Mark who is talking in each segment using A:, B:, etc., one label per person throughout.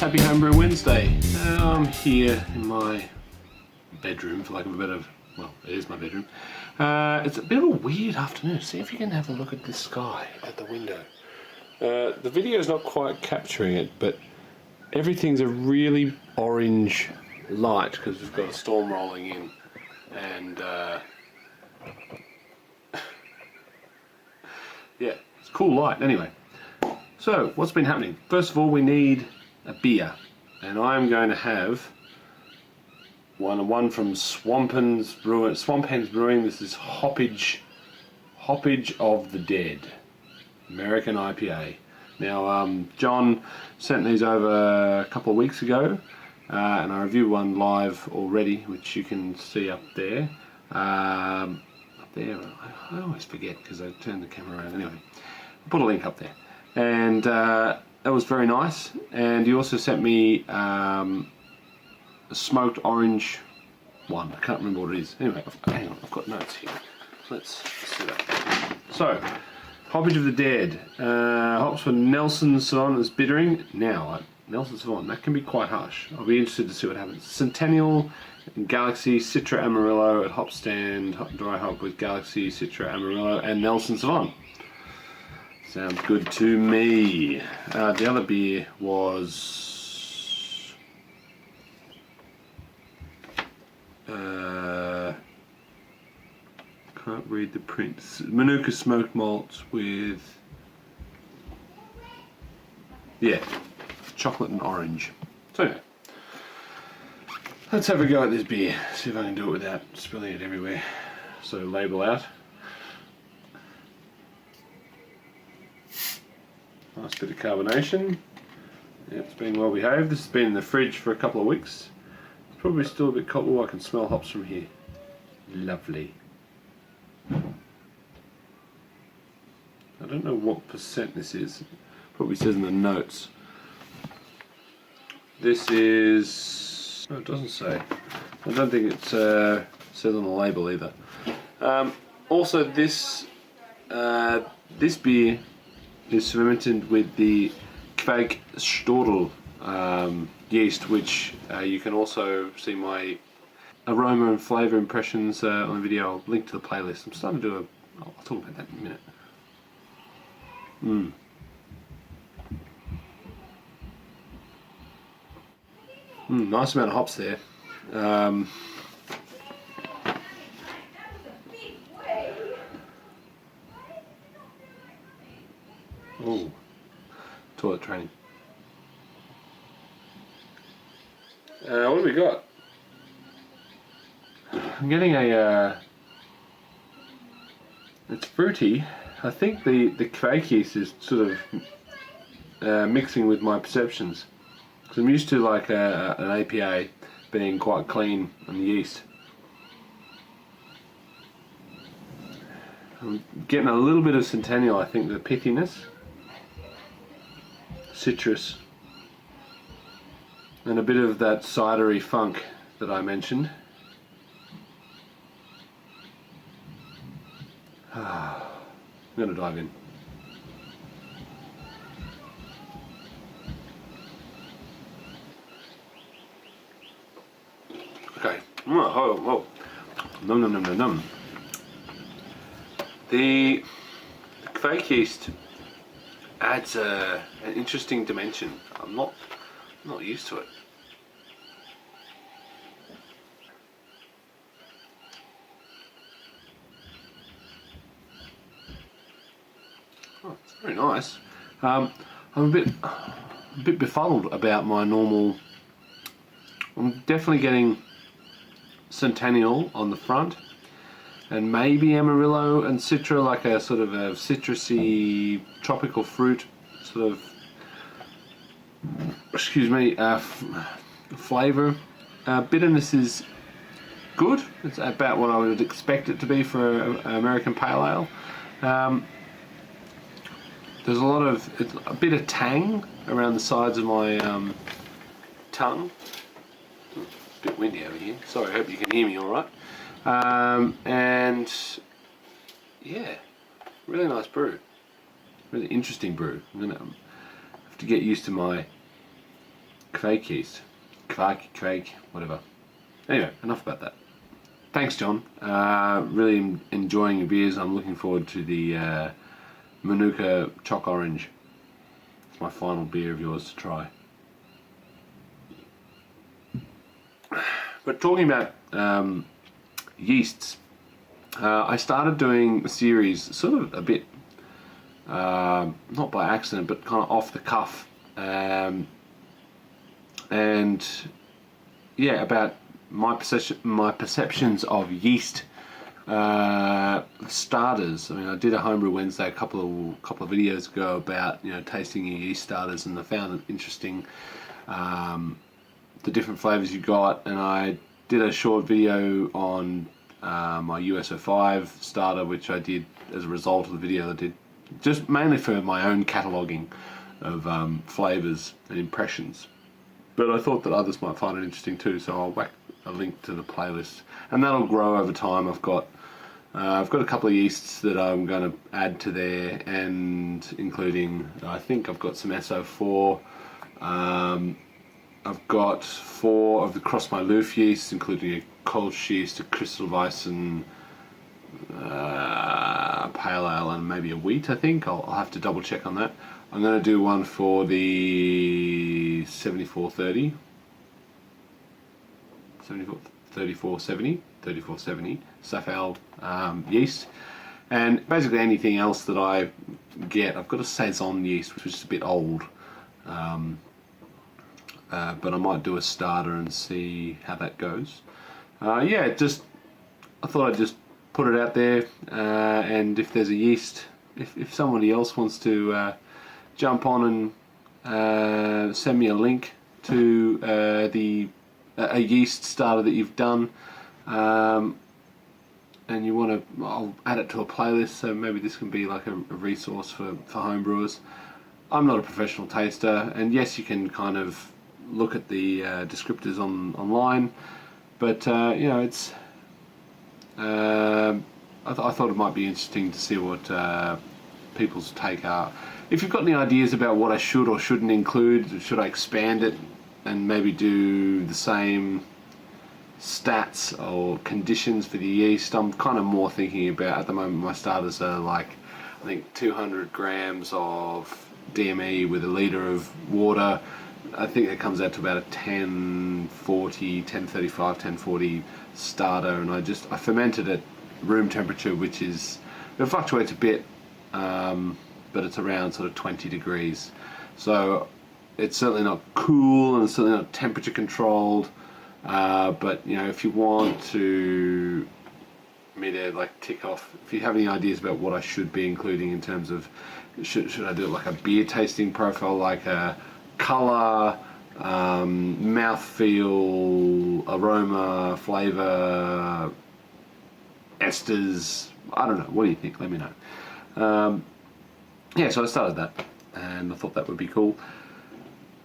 A: Happy Homebrew Wednesday. I'm here in my bedroom, for lack of a better, well, it is my bedroom. It's a bit of a weird afternoon. See if you can have a look at this sky at the window. The video is not quite capturing it, but everything's a really orange light because we've got a storm rolling in, and yeah, it's a cool light. Anyway, so what's been happening? First of all, we need a beer, and I'm going to have one from Swamphen's Brewing. This is Hoppage of the Dead American IPA. Now, John sent these over a couple of weeks ago, and I reviewed one live already, which you can see up there. Up there, I always forget because I turn the camera around. Anyway, I'll put a link up there, and that was very nice. And he also sent me a smoked orange one. I can't remember what it is. Anyway, hang on, I've got notes here. Let's see that. So, Hoppage of the Dead. Hops for Nelson Sauvin as bittering. Now, Nelson Sauvin, that can be quite harsh. I'll be interested to see what happens. Centennial, Galaxy, Citra Amarillo at hop stand, dry hop with Galaxy, Citra Amarillo, and Nelson Sauvin. Sounds good to me. The other beer was can't read the print. Manuka smoked malts with chocolate and orange. So anyway, let's have a go at this beer. See if I can do it without spilling it everywhere. So label out. Nice bit of carbonation. Yeah, it's been well behaved. This has been in the fridge for a couple of weeks. It's probably still a bit cold. Oh, I can smell hops from here. Lovely. I don't know what percent this is. Probably says in the notes. This is... oh, it doesn't say. I don't think it says on the label either. Also, this beer is fermented with the Kveik yeast, which you can also see my aroma and flavour impressions on the video. I'll link to the playlist. I'm starting to do I'll talk about that in a minute. Nice amount of hops there. Oh, toilet training. What do we got? I'm getting it's fruity. I think the Kveik yeast is sort of mixing with my perceptions. Because I'm used to like an APA being quite clean on the yeast. I'm getting a little bit of Centennial, I think, the pithiness. Citrus. And a bit of that cidery funk that I mentioned. I'm going to dive in. Okay. Whoa. Num. The Kveik yeast adds an interesting dimension. I'm not used to it. Oh, it's very nice. I'm a bit befuddled about my normal. I'm definitely getting Centennial on the front, and maybe Amarillo and Citra, like a sort of a citrusy tropical fruit sort of, flavour. Bitterness is good. It's about what I would expect it to be for an American Pale Ale. There's a bit of tang around the sides of my tongue. It's a bit windy over here. Sorry, I hope you can hear me alright. And yeah, really nice brew. Really interesting brew. I'm going to have to get used to my Kveik yeast. Kveik, whatever. Anyway, enough about that. Thanks, John. Really enjoying your beers. I'm looking forward to the Manuka Choc Orange. It's my final beer of yours to try. But talking about yeasts, I started doing a series, sort of a bit, not by accident, but kind of off the cuff, and yeah, about my perceptions of yeast starters. I mean, I did a Homebrew Wednesday a couple of videos ago about, you know, tasting your yeast starters, and I found it interesting, the different flavors you got. And I did a short video on my USO5 starter, which I did as a result of the video I did, just mainly for my own cataloguing of flavors and impressions. But I thought that others might find it interesting too, so I'll whack a link to the playlist, and that'll grow over time. I've got a couple of yeasts that I'm going to add to there, and including, I think I've got some SO4. I've got 4 of the Cross My Loof yeasts, including a Kolsch yeast, a Crystal Weissen, Pale Ale, and maybe a wheat, I think. I'll have to double check on that. I'm going to do one for the 3470 Safal yeast, and basically anything else that I get. I've got a Saison yeast, which is a bit old, but I might do a starter and see how that goes. Yeah, I thought I'd just put it out there, and if there's a yeast, if somebody else wants to jump on and send me a link to a yeast starter that you've done, and you want to, I'll add it to a playlist, so maybe this can be like a resource for homebrewers. I'm not a professional taster, and yes, you can kind of look at the descriptors online, but you know, it's I thought it might be interesting to see what people's take are. If you've got any ideas about what I should or shouldn't include, should I expand it and maybe do the same stats or conditions for the yeast? I'm kind of more thinking about, at the moment, my starters are like, I think 200 grams of DME with a litre of water. I think that comes out to about a 1040, 1035, 1040 starter, and I fermented at room temperature, which is, it fluctuates a bit, but it's around sort of 20 degrees. So it's certainly not cool, and it's certainly not temperature controlled, but you know, if you want to me to like tick off, if you have any ideas about what I should be including in terms of, should I do like a beer tasting profile, like a colour, mouthfeel, aroma, flavour, esters, I don't know, what do you think? Let me know. Yeah, so I started that, and I thought that would be cool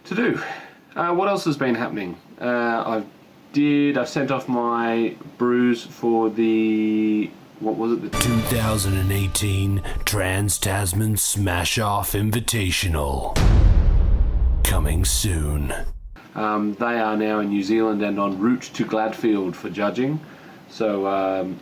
A: to do. What else has been happening? I've sent off my brews for the, what was it? The
B: 2018 Trans-Tasman Smash-Off Invitational. Coming soon.
A: They are now in New Zealand and en route to Gladfield for judging. So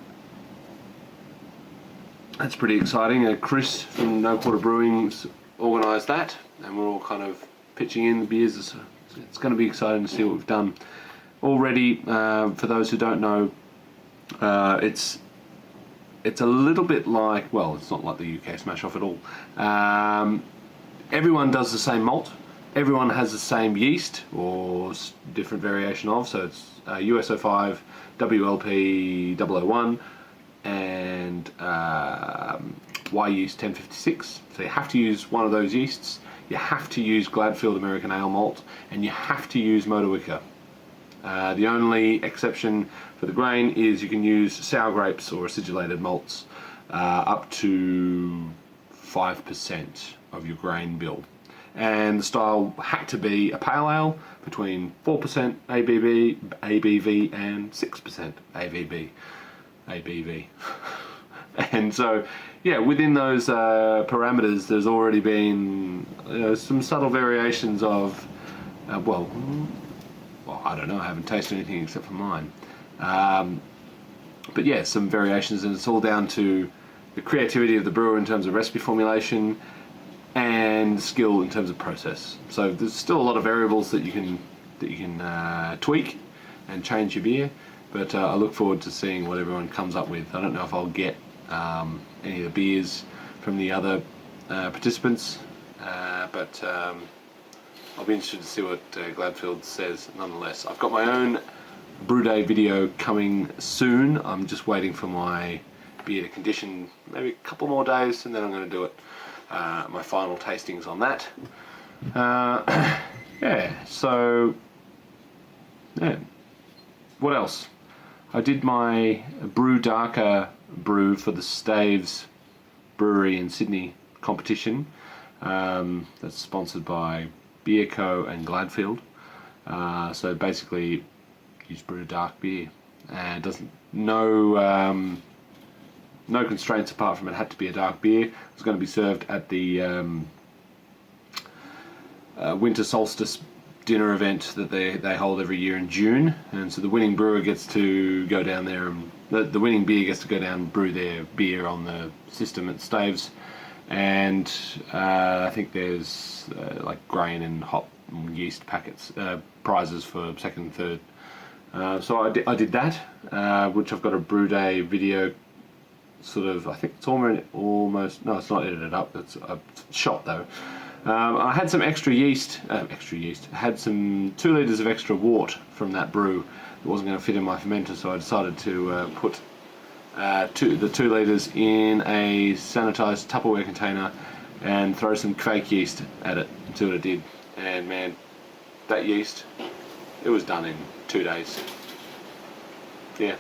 A: that's pretty exciting. Chris from No Quarter Brewing's organised that, and we're all kind of pitching in the beers. It's going to be exciting to see what we've done already. For those who don't know, it's a little bit like, well, it's not like the UK Smash Off at all. Everyone does the same malt. Everyone has the same yeast, or different variation of, so it's USO5, WLP 001, and Y yeast 1056. So you have to use one of those yeasts. You have to use Gladfield American Ale malt, and you have to use Motueka. The only exception for the grain is you can use sour grapes or acidulated malts, up to 5% of your grain bill. And the style had to be a pale ale between 4% ABV and 6% ABV. And so, yeah, within those parameters, there's already been some subtle variations of Well, I don't know. I haven't tasted anything except for mine. But yeah, some variations, and it's all down to the creativity of the brewer in terms of recipe formulation and skill in terms of process. So there's still a lot of variables that you can tweak and change your beer. But I look forward to seeing what everyone comes up with. I don't know if I'll get any of the beers from the other participants, but I'll be interested to see what Gladfield says nonetheless. I've got my own brew day video coming soon. I'm just waiting for my beer to condition maybe a couple more days, and then I'm going to do it. My final tastings on that. Yeah, so yeah. What else? I did my Brew Darker brew for the Staves Brewery in Sydney competition. That's sponsored by Beer Co and Gladfield. So basically, you just brew a dark beer, and no constraints apart from it had to be a dark beer. It was going to be served at the winter solstice dinner event that they hold every year in June, and so the winning brewer gets to go down there, and the winning beer gets to go down and brew their beer on the system at Staves. And I think there's like grain and hop and yeast packets prizes for second and third. So I did that, which I've got a brew day video. Sort of, I think it's almost no, it's not edited up. It's a shot though. I had some extra yeast. Had some 2 litres of extra wort from that brew. It wasn't going to fit in my fermenter, so I decided to put the 2 litres in a sanitised Tupperware container and throw some Kveik yeast at it and see what it did. And man, that yeast, it was done in 2 days. Yeah,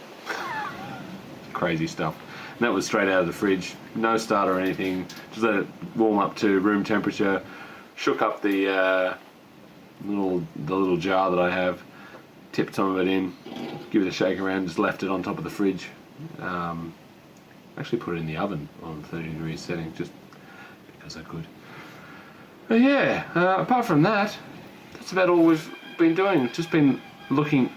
A: crazy stuff. And that was straight out of the fridge, no starter or anything. Just let it warm up to room temperature. Shook up the little jar that I have, tipped some of it in, give it a shake around, just left it on top of the fridge. Actually put it in the oven on 30-degree setting just because I could. But yeah, apart from that, that's about all we've been doing. Just been looking.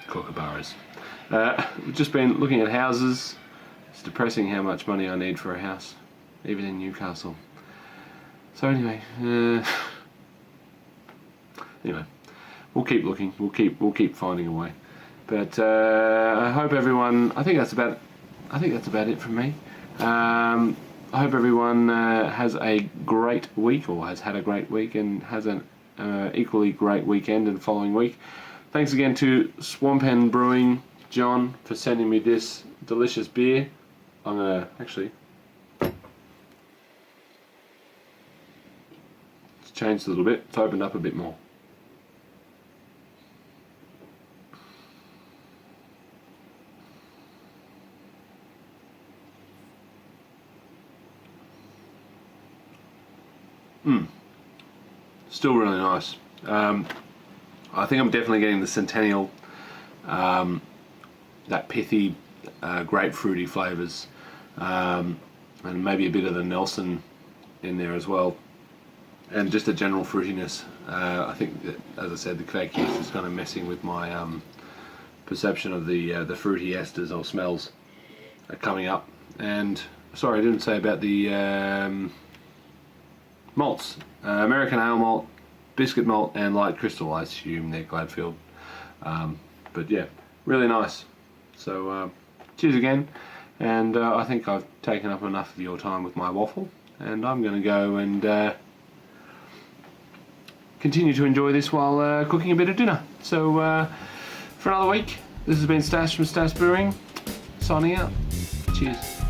A: Kookaburras. We've just been looking at houses. It's depressing how much money I need for a house, even in Newcastle. So anyway, we'll keep looking. We'll keep finding a way. But I hope everyone. I think that's about it from me. I hope everyone has a great week, or has had a great week, and has an equally great weekend and following week. Thanks again to Swamphen Brewing, John, for sending me this delicious beer. I'm gonna actually it's changed a little bit. It's opened up a bit more. Still really nice. I think I'm definitely getting the Centennial, that pithy, grapefruity flavours, and maybe a bit of the Nelson in there as well, and just a general fruitiness. I think that, as I said, the Kveik yeast is kind of messing with my perception of the fruity esters or smells coming up. And sorry, I didn't say about the malts. American ale malt, biscuit malt, and light crystal. I assume they're Gladfield. But yeah, really nice. So cheers again, and I think I've taken up enough of your time with my waffle, and I'm going to go and continue to enjoy this while cooking a bit of dinner. So for another week, this has been Stass from Stass Brewing, signing out. Cheers.